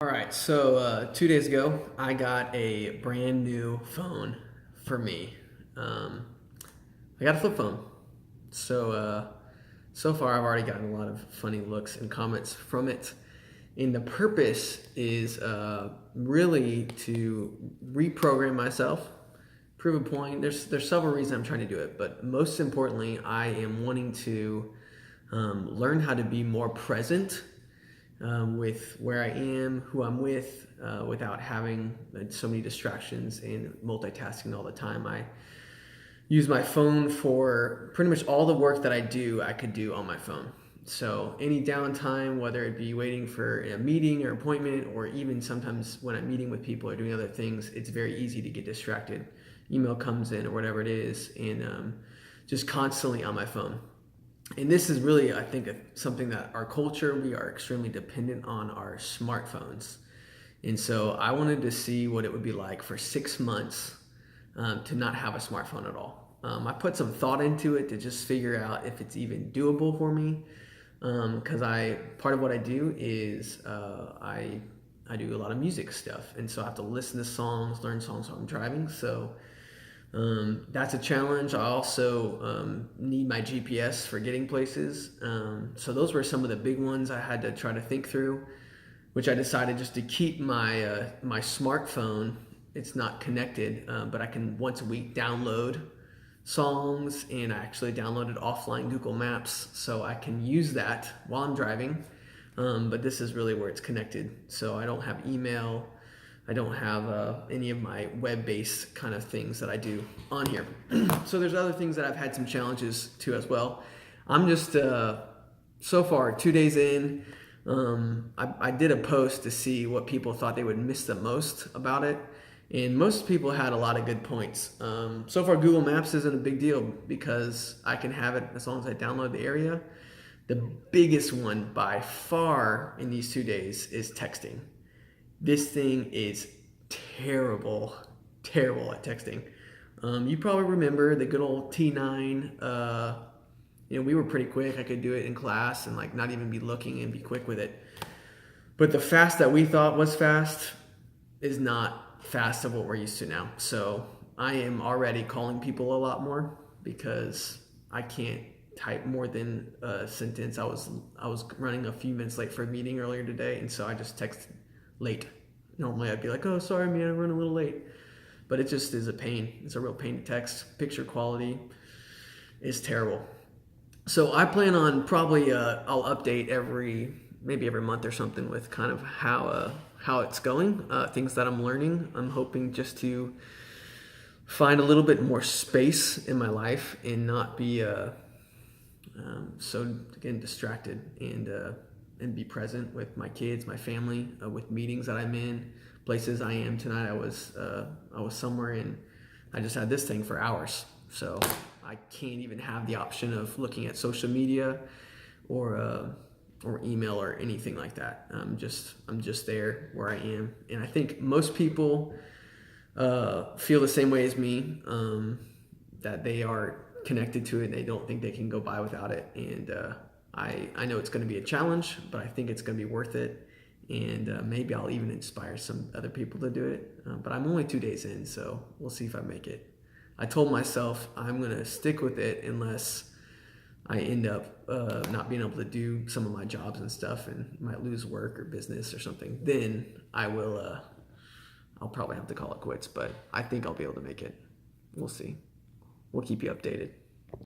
All right, so 2 days ago, I got a brand new phone for me. Um, I got a flip phone. So far, I've already gotten a lot of funny looks and comments from it. And the purpose is really to reprogram myself, prove a point. There's several reasons I'm trying to do it, but most importantly, I am wanting to learn how to be more present with where I am, who I'm with, without having so many distractions and multitasking all the time. I use my phone for pretty much all the work that I do, I could do on my phone. So any downtime, whether it be waiting for a meeting or appointment, or even sometimes when I'm meeting with people or doing other things, it's very easy to get distracted. Email comes in or whatever it is, and just constantly on my phone. And this is really, I think, something that our culture, we are extremely dependent on our smartphones. And so I wanted to see what it would be like for 6 months to not have a smartphone at all. I put some thought into it to just figure out if it's even doable for me. Because part of what I do is I do a lot of music stuff, and so I have to listen to songs, learn songs while I'm driving. So that's a challenge. I also need my GPS for getting places. So those were some of the big ones I had to try to think through, which I decided just to keep my smartphone. It's not connected, but I can once a week download songs, and I actually downloaded offline Google Maps, so I can use that while I'm driving. But this is really where it's connected. So I don't have email. I don't have any of my web-based kind of things that I do on here. So there's other things that I've had some challenges to as well. I'm just so far 2 days in. I did a post to see what people thought they would miss the most about it, and most people had a lot of good points. So far, Google Maps isn't a big deal because I can have it as long as I download the area. The biggest one by far in these 2 days is texting. This thing is terrible, terrible at texting. You probably remember the good old T9. We were pretty quick. I could do it in class and like not even be looking and be quick with it. But the fast that we thought was fast is not fast of what we're used to now. So I am already calling people a lot more because I can't type more than a sentence. I was running a few minutes late for a meeting earlier today, and so I just texted late. Normally I'd be like, oh, sorry, man, I run a little late. But it just is a pain. It's a real pain to text. Picture quality is terrible. So I plan on probably I'll update maybe every month or something with kind of how it's going, things that I'm learning. I'm hoping just to find a little bit more space in my life and not be so again distracted, and be present with my kids, my family, with meetings that I'm in, places I am tonight. I was somewhere, and I just had this thing for hours, so I can't even have the option of looking at social media or email or anything like that. I'm just there where I am, and I think most people feel the same way as me, that they are connected to it and they don't think they can go by without it. And I know it's going to be a challenge, but I think it's going to be worth it. And maybe I'll even inspire some other people to do it. But I'm only 2 days in, so we'll see if I make it. I told myself I'm going to stick with it unless I end up not being able to do some of my jobs and stuff and might lose work or business or something. Then I'll probably have to call it quits, but I think I'll be able to make it. We'll see. We'll keep you updated.